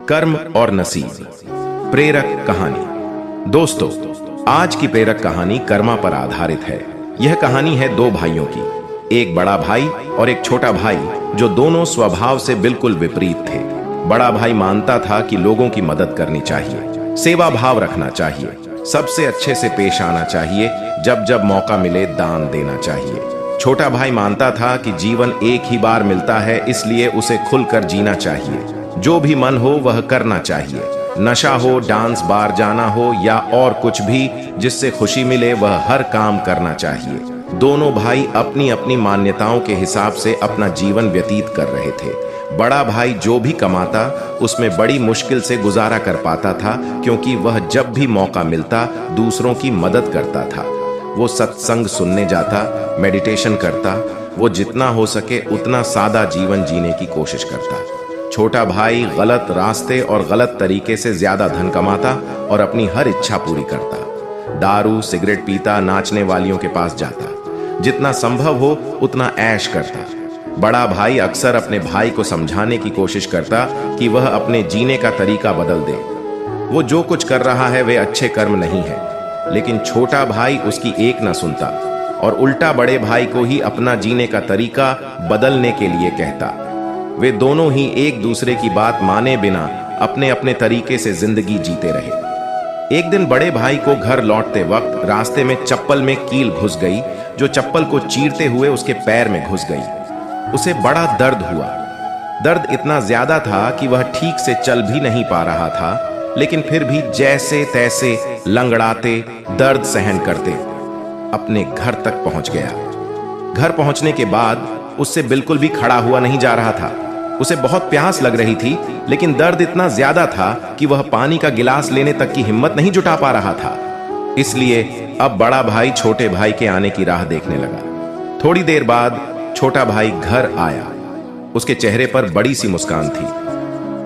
कर्म और नसीब। प्रेरक कहानी। दोस्तों, आज की प्रेरक कहानी कर्मा पर आधारित है। यह कहानी है दो भाइयों की, एक बड़ा भाई और एक छोटा भाई, जो दोनों स्वभाव से बिल्कुल विपरीत थे। बड़ा भाई मानता था कि लोगों की मदद करनी चाहिए, सेवा भाव रखना चाहिए, सबसे अच्छे से पेश आना चाहिए, जब जब मौका मिले दान देना चाहिए। छोटा भाई मानता था कि जीवन एक ही बार मिलता है, इसलिए उसे खुलकर जीना चाहिए। जो भी मन हो वह करना चाहिए, नशा हो, डांस बार जाना हो या और कुछ भी जिससे खुशी मिले, वह हर काम करना चाहिए। दोनों भाई अपनी अपनी मान्यताओं के हिसाब से अपना जीवन व्यतीत कर रहे थे। बड़ा भाई जो भी कमाता उसमें बड़ी मुश्किल से गुजारा कर पाता था, क्योंकि वह जब भी मौका मिलता दूसरों की मदद करता था। वो सत्संग सुनने जाता, मेडिटेशन करता, वो जितना हो सके उतना सादा जीवन जीने की कोशिश करता। छोटा भाई गलत रास्ते और गलत तरीके से ज्यादा धन कमाता और अपनी हर इच्छा पूरी करता। दारू सिगरेट पीता, नाचने वालियों के पास जाता, जितना संभव हो उतना ऐश करता। बड़ा भाई अक्सर अपने भाई को समझाने की कोशिश करता कि वह अपने जीने का तरीका बदल दे। वो जो कुछ कर रहा है वे अच्छे कर्म नहीं है, लेकिन छोटा भाई उसकी एक न सुनता और उल्टा बड़े भाई को ही अपना जीने का तरीका बदलने के लिए कहता। वे दोनों ही एक दूसरे की बात माने बिना अपने अपने तरीके से जिंदगी जीते रहे। एक दिन बड़े भाई को घर लौटते वक्त रास्ते में चप्पल में कील घुस गई, जो चप्पल को चीरते हुए उसके पैर में घुस गई। उसे बड़ा दर्द हुआ। दर्द इतना ज्यादा था कि वह ठीक से चल भी नहीं पा रहा था, लेकिन फिर भी जैसे तैसे लंगड़ाते दर्द सहन करते अपने घर तक पहुंच गया। घर पहुंचने के बाद उससे बिल्कुल भी खड़ा हुआ नहीं जा रहा था। उसे बहुत प्यास लग रही थी, लेकिन दर्द इतना ज्यादा था कि वह पानी का गिलास लेने तक की हिम्मत नहीं जुटा पा रहा था। इसलिए अब बड़ा भाई छोटे भाई के आने की राह देखने लगा। थोड़ी देर बाद छोटा भाई घर आया। उसके चेहरे पर बड़ी सी मुस्कान थी।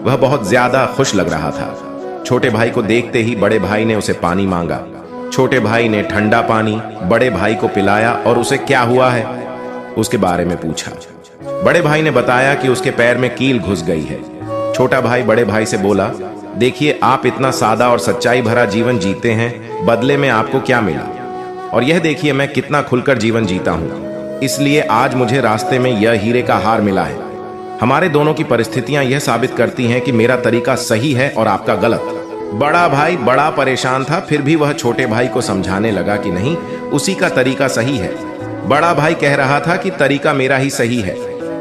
वह बहुत ज्यादा खुश लग रहा था। छोटे भाई को देखते ही बड़े भाई ने उसे पानी मांगा। छोटे भाई ने ठंडा पानी बड़े भाई को पिलाया और उसे क्या हुआ है उसके बारे में पूछा। बड़े भाई ने बताया कि उसके पैर में कील घुस गई है। छोटा भाई बड़े भाई से बोला, देखिए आप इतना सादा और सच्चाई भरा जीवन जीते हैं, बदले में आपको क्या मिला? और यह देखिए मैं कितना खुलकर जीवन जीता हूं, इसलिए आज मुझे रास्ते में यह हीरे का हार मिला है। हमारे दोनों की परिस्थितियां यह साबित करती हैं कि मेरा तरीका सही है और आपका गलत। बड़ा भाई बड़ा परेशान था, फिर भी वह छोटे भाई को समझाने लगा कि नहीं, उसी का तरीका सही है। बड़ा भाई कह रहा था कि तरीका मेरा ही सही है,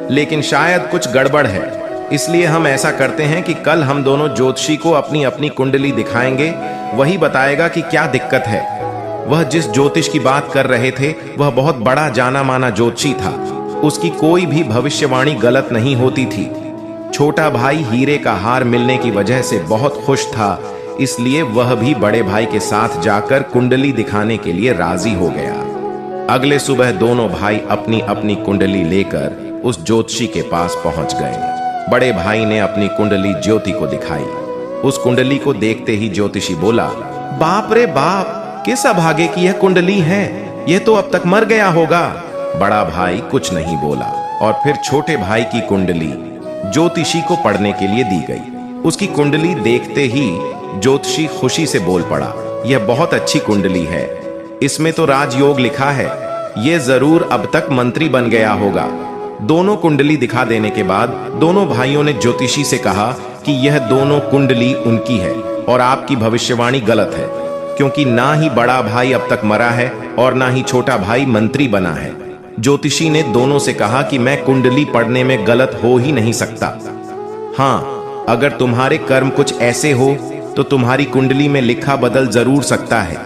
लेकिन शायद कुछ गड़बड़ है, इसलिए हम ऐसा करते हैं कि कल हम दोनों ज्योतिषी को अपनी अपनी कुंडली दिखाएंगे। वही बताएगा कि क्या दिक्कत है। वह जिस ज्योतिष की बात कर रहे थे वह बहुत बड़ा जाना माना ज्योतिषी था। उसकी कोई भी भविष्यवाणी गलत नहीं होती थी। छोटा भाई हीरे का हार मिलने की वजह से बहुत खुश था, इसलिए वह भी बड़े भाई के साथ जाकर कुंडली दिखाने के लिए राजी हो गया। अगले सुबह दोनों भाई अपनी अपनी कुंडली लेकर उस ज्योतिषी के पास पहुंच गए। बड़े भाई ने अपनी कुंडली ज्योति को दिखाई। उस कुंडली को देखते ही ज्योतिषी बोला, बाप रे बाप, किस अभागे की यह कुंडली है, यह तो अब तक मर गया होगा। बड़ा भाई कुछ नहीं बोला और फिर छोटे भाई की कुंडली ज्योतिषी को पढ़ने के लिए दी गई। उसकी कुंडली देखते ही ज्योतिषी खुशी से बोल पड़ा, यह बहुत अच्छी कुंडली है, इसमें तो राजयोग लिखा है, यह जरूर अब तक मंत्री बन गया होगा। दोनों कुंडली दिखा देने के बाद दोनों भाइयों ने ज्योतिषी से कहा कि यह दोनों कुंडली उनकी है और आपकी भविष्यवाणी गलत है, क्योंकि ना ही बड़ा भाई अब तक मरा है और ना ही छोटा भाई मंत्री बना है। ज्योतिषी ने दोनों से कहा कि मैं कुंडली पढ़ने में गलत हो ही नहीं सकता। हाँ, अगर तुम्हारे कर्म कुछ ऐसे हो तो तुम्हारी कुंडली में लिखा बदल जरूर सकता है।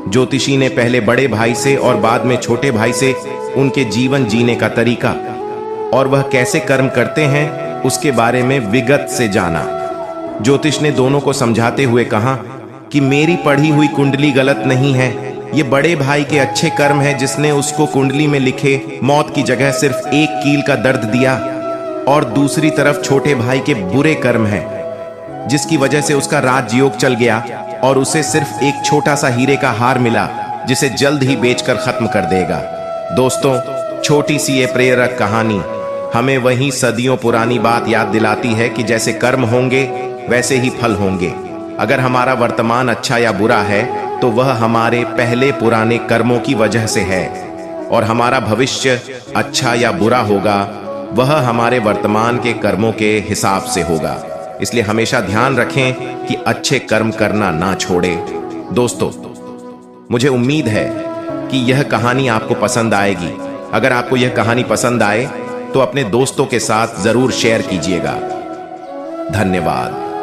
ज्योतिषी ने पहले बड़े भाई से और बाद में छोटे भाई से उनके जीवन जीने का तरीका और वह कैसे कर्म करते हैं उसके बारे में विगत से जाना। ज्योतिष ने दोनों को समझाते हुए कहा कि मेरी पढ़ी हुई कुंडली गलत नहीं है, ये बड़े भाई के अच्छे कर्म है जिसने उसको कुंडली में लिखे मौत की जगह सिर्फ एक कील का दर्द दिया, और दूसरी तरफ छोटे भाई के बुरे कर्म हैं जिसकी वजह से उसका राजयोग चल गया और उसे सिर्फ एक छोटा सा हीरे का हार मिला, जिसे जल्द ही बेचकर खत्म कर देगा। दोस्तों, छोटी सी ये प्रेरक कहानी हमें वही सदियों पुरानी बात याद दिलाती है कि जैसे कर्म होंगे वैसे ही फल होंगे। अगर हमारा वर्तमान अच्छा या बुरा है तो वह हमारे पहले पुराने कर्मों की वजह से है, और हमारा भविष्य अच्छा या बुरा होगा वह हमारे वर्तमान के कर्मों के हिसाब से होगा। इसलिए हमेशा ध्यान रखें कि अच्छे कर्म करना ना छोड़े। दोस्तों, मुझे उम्मीद है कि यह कहानी आपको पसंद आएगी। अगर आपको यह कहानी पसंद आए तो अपने दोस्तों के साथ जरूर शेयर कीजिएगा। धन्यवाद।